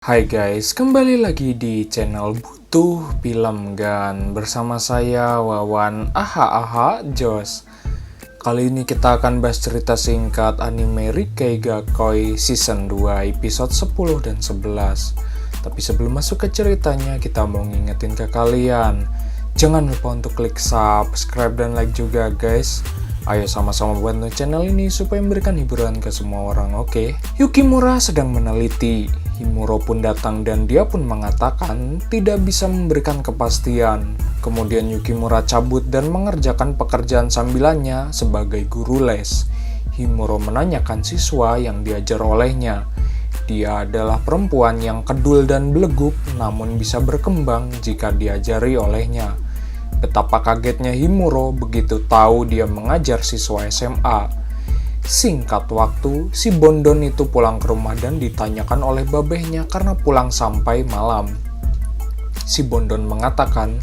Hai guys, kembali lagi di channel Butuh Film Gan bersama saya Wawan Jos. Kali ini kita akan bahas cerita singkat anime Rikei Gakoi Season 2 episode 10 dan 11. Tapi sebelum masuk ke ceritanya, kita mau ngingetin ke kalian, jangan lupa untuk klik subscribe dan like juga guys. Ayo sama-sama bantu channel ini supaya memberikan hiburan ke semua orang, oke? Yukimura sedang meneliti. Himuro pun datang dan dia pun mengatakan tidak bisa memberikan kepastian. Kemudian Yukimura cabut dan mengerjakan pekerjaan sambilannya sebagai guru les. Himuro menanyakan siswa yang diajar olehnya. Dia adalah perempuan yang kedul dan beleguk namun bisa berkembang jika diajari olehnya. Betapa kagetnya Himuro begitu tahu dia mengajar siswa SMA. Singkat waktu, si Bondon itu pulang ke rumah dan ditanyakan oleh babehnya karena pulang sampai malam. Si Bondon mengatakan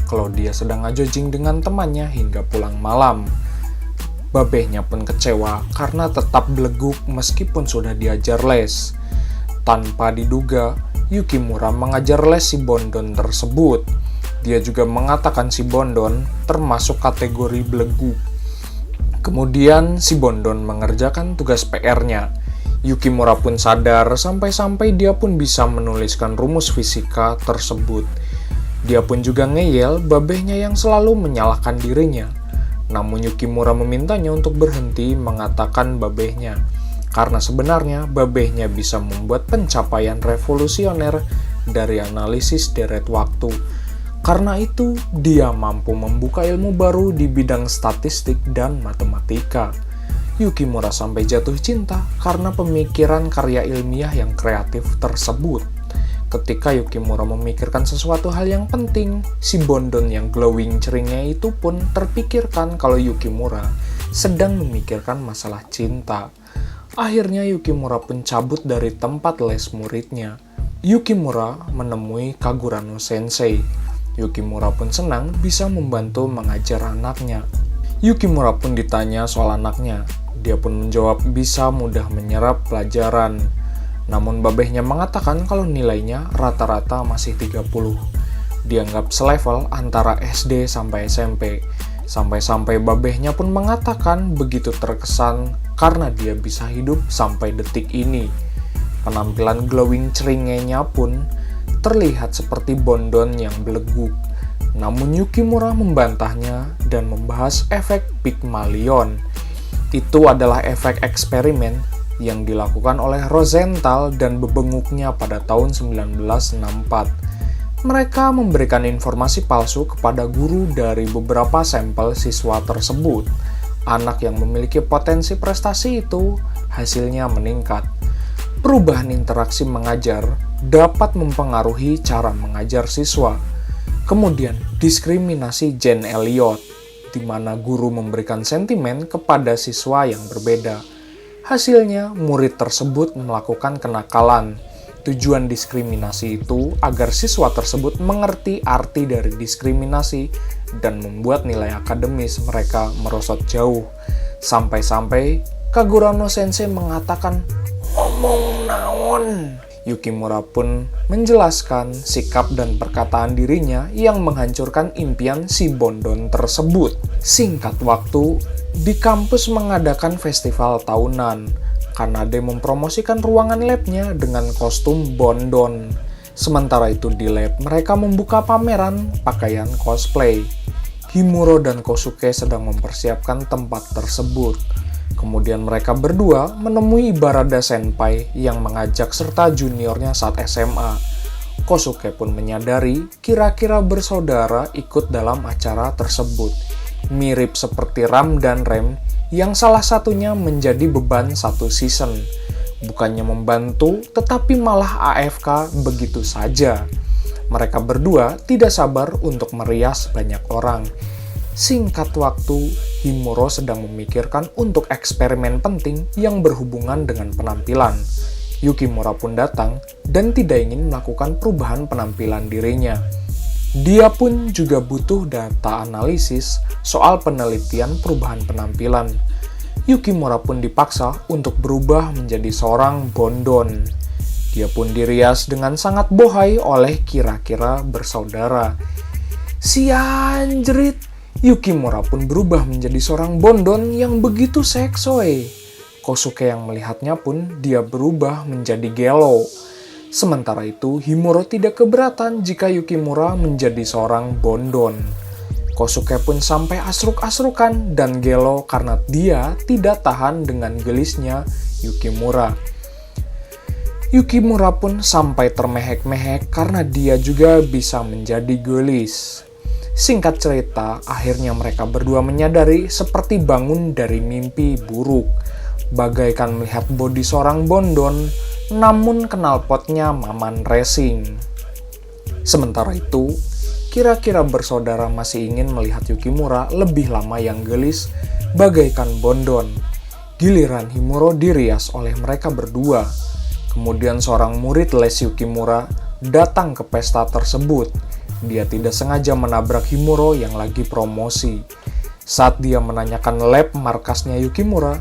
kalau dia sedang ngajojing dengan temannya hingga pulang malam. Babehnya pun kecewa karena tetap beleguk meskipun sudah diajar les. Tanpa diduga, Yukimura mengajar les si Bondon tersebut. Dia juga mengatakan si Bondon termasuk kategori beleguk. Kemudian si Bondon mengerjakan tugas PR-nya. Yukimura pun sadar sampai-sampai dia pun bisa menuliskan rumus fisika tersebut. Dia pun juga ngeyel babehnya yang selalu menyalahkan dirinya. Namun Yukimura memintanya untuk berhenti mengatakan babehnya. Karena sebenarnya babehnya bisa membuat pencapaian revolusioner dari analisis deret waktu. Karena itu, dia mampu membuka ilmu baru di bidang statistik dan matematika. Yukimura sampai jatuh cinta karena pemikiran karya ilmiah yang kreatif tersebut. Ketika Yukimura memikirkan sesuatu hal yang penting, si Bondon yang glowing ceringnya itu pun terpikirkan kalau Yukimura sedang memikirkan masalah cinta. Akhirnya Yukimura pun cabut dari tempat les muridnya. Yukimura menemui Kagurano Sensei. Yukimura pun senang bisa membantu mengajar anaknya. Yukimura pun ditanya soal anaknya. Dia pun menjawab bisa mudah menyerap pelajaran. Namun babehnya mengatakan kalau nilainya rata-rata masih 30. Dianggap selevel antara SD sampai SMP. Sampai-sampai babehnya pun mengatakan begitu terkesan karena dia bisa hidup sampai detik ini. Penampilan glowing ceringenya pun terlihat seperti Bondon yang beleguk. Namun Yukimura membantahnya dan membahas efek Pygmalion. Itu adalah efek eksperimen yang dilakukan oleh Rosenthal dan bebenguknya pada tahun 1964. Mereka memberikan informasi palsu kepada guru dari beberapa sampel siswa tersebut. Anak yang memiliki potensi prestasi itu hasilnya meningkat. Perubahan interaksi mengajar dapat mempengaruhi cara mengajar siswa. Kemudian, diskriminasi Jane Elliot, di mana guru memberikan sentimen kepada siswa yang berbeda. Hasilnya, murid tersebut melakukan kenakalan. Tujuan diskriminasi itu agar siswa tersebut mengerti arti dari diskriminasi dan membuat nilai akademis mereka merosot jauh. Sampai-sampai Kagurano Sensei mengatakan, "Ngomong naon?" Yukimura pun menjelaskan sikap dan perkataan dirinya yang menghancurkan impian si Bondon tersebut. Singkat waktu, di kampus mengadakan festival tahunan. Kanade mempromosikan ruangan labnya dengan kostum Bondon. Sementara itu di lab, mereka membuka pameran pakaian cosplay. Himuro dan Kosuke sedang mempersiapkan tempat tersebut. Kemudian mereka berdua menemui Barada Senpai yang mengajak serta juniornya saat SMA. Kosuke pun menyadari kira-kira bersaudara ikut dalam acara tersebut. Mirip seperti Ram dan Rem yang salah satunya menjadi beban satu season. Bukannya membantu, tetapi malah AFK begitu saja. Mereka berdua tidak sabar untuk merias banyak orang. Singkat waktu, Himuro sedang memikirkan untuk eksperimen penting yang berhubungan dengan penampilan. Yukimura pun datang dan tidak ingin melakukan perubahan penampilan dirinya. Dia pun juga butuh data analisis soal penelitian perubahan penampilan. Yukimura pun dipaksa untuk berubah menjadi seorang Bondon. Dia pun dirias dengan sangat bohai oleh kira-kira bersaudara. Si anjrit, Yukimura pun berubah menjadi seorang bondon yang begitu seksoi. Kosuke yang melihatnya pun dia berubah menjadi gelo. Sementara itu, Himuro tidak keberatan jika Yukimura menjadi seorang bondon. Kosuke pun sampai asruk-asrukan dan gelo karena dia tidak tahan dengan gelisnya Yukimura. Yukimura pun sampai termehek-mehek karena dia juga bisa menjadi gelis. Singkat cerita, akhirnya mereka berdua menyadari seperti bangun dari mimpi buruk. Bagaikan melihat bodi seorang bondon, namun knalpotnya Maman Racing. Sementara itu, kira-kira bersaudara masih ingin melihat Yukimura lebih lama yang gelis bagaikan bondon. Giliran Himuro dirias oleh mereka berdua. Kemudian seorang murid les Yukimura datang ke pesta tersebut. Dia tidak sengaja menabrak Himuro yang lagi promosi. Saat dia menanyakan lab markasnya Yukimura,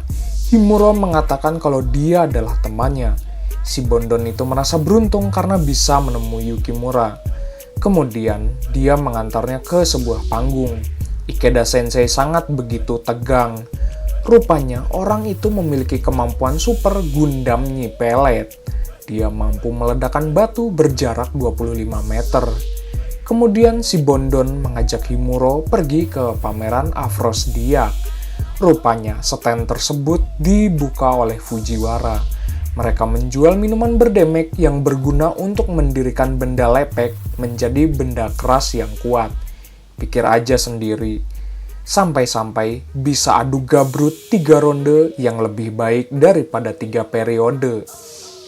Himuro mengatakan kalau dia adalah temannya. Si bondon itu merasa beruntung karena bisa menemui Yukimura. Kemudian, dia mengantarnya ke sebuah panggung. Ikeda Sensei sangat begitu tegang. Rupanya, orang itu memiliki kemampuan super Gundam Nyi Pelet. Dia mampu meledakkan batu berjarak 25 meter. Kemudian, si bondon mengajak Himuro pergi ke pameran Afrosdiak. Rupanya, stand tersebut dibuka oleh Fujiwara. Mereka menjual minuman berdemek yang berguna untuk mendirikan benda lepek menjadi benda keras yang kuat. Pikir aja sendiri. Sampai-sampai bisa adu gabrut 3 ronde yang lebih baik daripada 3 periode.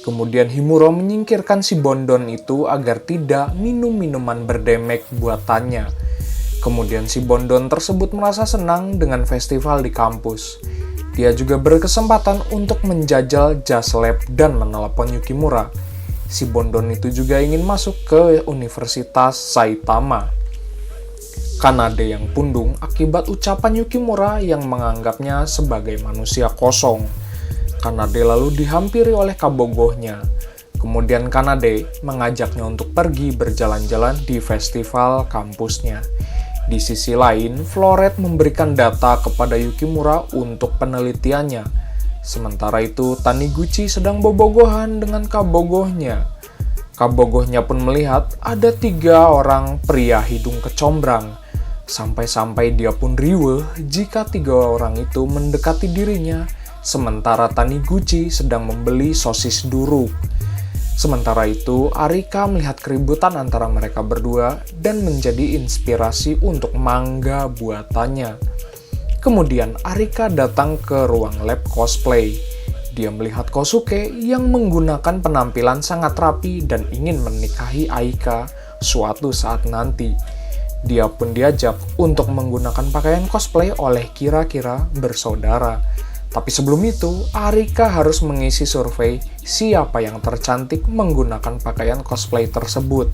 Kemudian Himuro menyingkirkan si bondon itu agar tidak minum minuman berdemek buatannya. Kemudian si bondon tersebut merasa senang dengan festival di kampus. Dia juga berkesempatan untuk menjajal Jazz Lab dan menelepon Yukimura. Si bondon itu juga ingin masuk ke Universitas Saitama. Kanade yang pundung akibat ucapan Yukimura yang menganggapnya sebagai manusia kosong. Kanade lalu dihampiri oleh kabogohnya. Kemudian Kanade mengajaknya untuk pergi berjalan-jalan di festival kampusnya. Di sisi lain, Floret memberikan data kepada Yukimura untuk penelitiannya. Sementara itu, Taniguchi sedang bobogohan dengan kabogohnya. Kabogohnya pun melihat ada 3 orang pria hidung kecombrang. Sampai-sampai dia pun riweuh jika 3 orang itu mendekati dirinya, sementara Taniguchi sedang membeli sosis duruk. Sementara itu, Arika melihat keributan antara mereka berdua dan menjadi inspirasi untuk manga buatannya. Kemudian, Arika datang ke ruang lab cosplay. Dia melihat Kosuke yang menggunakan penampilan sangat rapi dan ingin menikahi Aika suatu saat nanti. Dia pun diajak untuk menggunakan pakaian cosplay oleh kira-kira bersaudara. Tapi sebelum itu, Arika harus mengisi survei siapa yang tercantik menggunakan pakaian cosplay tersebut.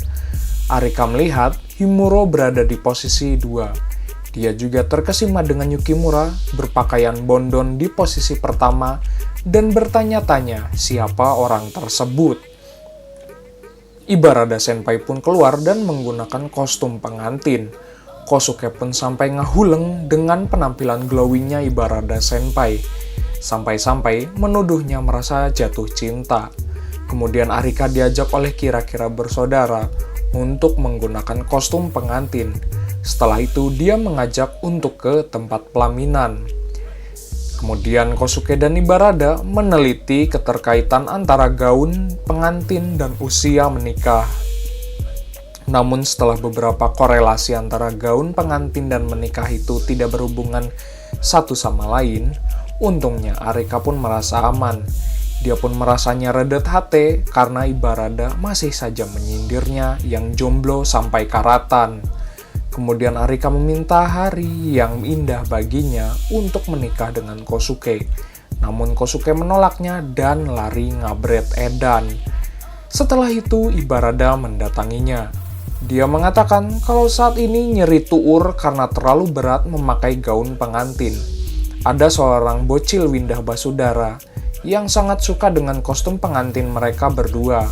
Arika melihat Himuro berada di posisi 2. Dia juga terkesima dengan Yukimura berpakaian bondon di posisi pertama dan bertanya-tanya siapa orang tersebut. Ibarada Senpai pun keluar dan menggunakan kostum pengantin. Kosuke pun sampai ngehuleng dengan penampilan glowingnya Ibarada Senpai. Sampai-sampai menuduhnya merasa jatuh cinta. Kemudian Arika diajak oleh kira-kira bersaudara untuk menggunakan kostum pengantin. Setelah itu dia mengajak untuk ke tempat pelaminan. Kemudian Kosuke dan Ibarada meneliti keterkaitan antara gaun pengantin dan usia menikah. Namun setelah beberapa korelasi antara gaun pengantin dan menikah itu tidak berhubungan satu sama lain, untungnya Arika pun merasa aman. Dia pun merasanya redet hati karena Ibarada masih saja menyindirnya yang jomblo sampai karatan. Kemudian Arika meminta hari yang indah baginya untuk menikah dengan Kosuke. Namun Kosuke menolaknya dan lari ngabret edan. Setelah itu Ibarada mendatanginya. Dia mengatakan kalau saat ini nyeri tuur karena terlalu berat memakai gaun pengantin. Ada seorang bocil Windah Basudara yang sangat suka dengan kostum pengantin mereka berdua.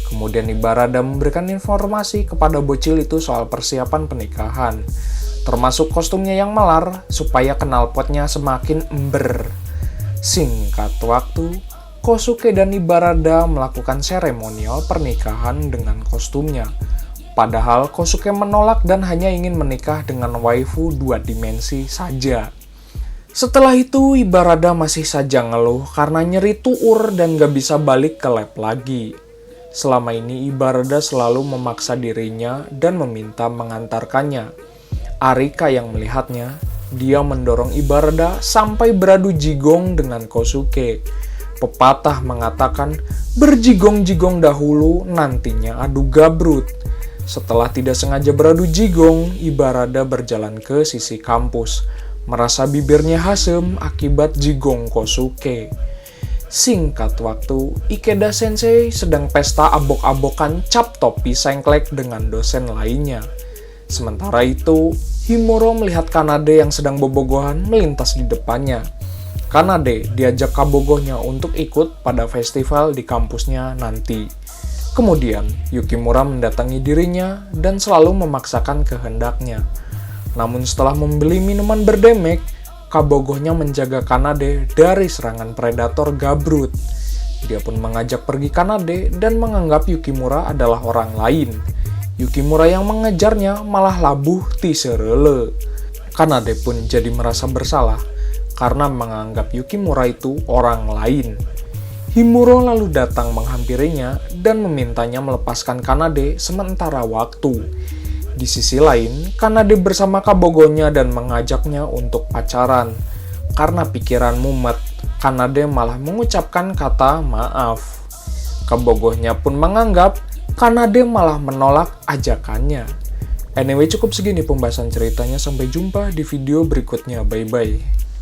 Kemudian Ibarada memberikan informasi kepada bocil itu soal persiapan pernikahan, termasuk kostumnya yang melar supaya knalpotnya semakin ember. Singkat waktu, Kosuke dan Ibarada melakukan seremonial pernikahan dengan kostumnya. Padahal Kosuke menolak dan hanya ingin menikah dengan waifu 2 dimensi saja. Setelah itu, Ibarada masih saja ngeluh karena nyeri tuur dan gak bisa balik ke lab lagi. Selama ini Ibarada selalu memaksa dirinya dan meminta mengantarkannya. Arika yang melihatnya, dia mendorong Ibarada sampai beradu jigong dengan Kosuke. Pepatah mengatakan, berjigong-jigong dahulu, nantinya adu gabrut. Setelah tidak sengaja beradu jigong, Ibarada berjalan ke sisi kampus, merasa bibirnya hasem akibat jigong Kosuke. Singkat waktu, Ikeda Sensei sedang pesta abok-abokan cap topi sengklek dengan dosen lainnya. Sementara itu, Himuro melihat Kanade yang sedang bobogohan melintas di depannya. Kanade diajak kabogohnya untuk ikut pada festival di kampusnya nanti. Kemudian, Yukimura mendatangi dirinya dan selalu memaksakan kehendaknya. Namun setelah membeli minuman berdemek, kabogohnya menjaga Kanade dari serangan predator gabrut. Dia pun mengajak pergi Kanade dan menganggap Yukimura adalah orang lain. Yukimura yang mengejarnya malah labuh ti serele. Kanade pun jadi merasa bersalah karena menganggap Yukimura itu orang lain. Himuro lalu datang menghampirinya dan memintanya melepaskan Kanade sementara waktu. Di sisi lain, Kanade bersama kabogohnya dan mengajaknya untuk pacaran. Karena pikiran mumet, Kanade malah mengucapkan kata maaf. Kabogohnya pun menganggap Kanade malah menolak ajakannya. Anyway, cukup segini pembahasan ceritanya. Sampai jumpa di video berikutnya. Bye-bye.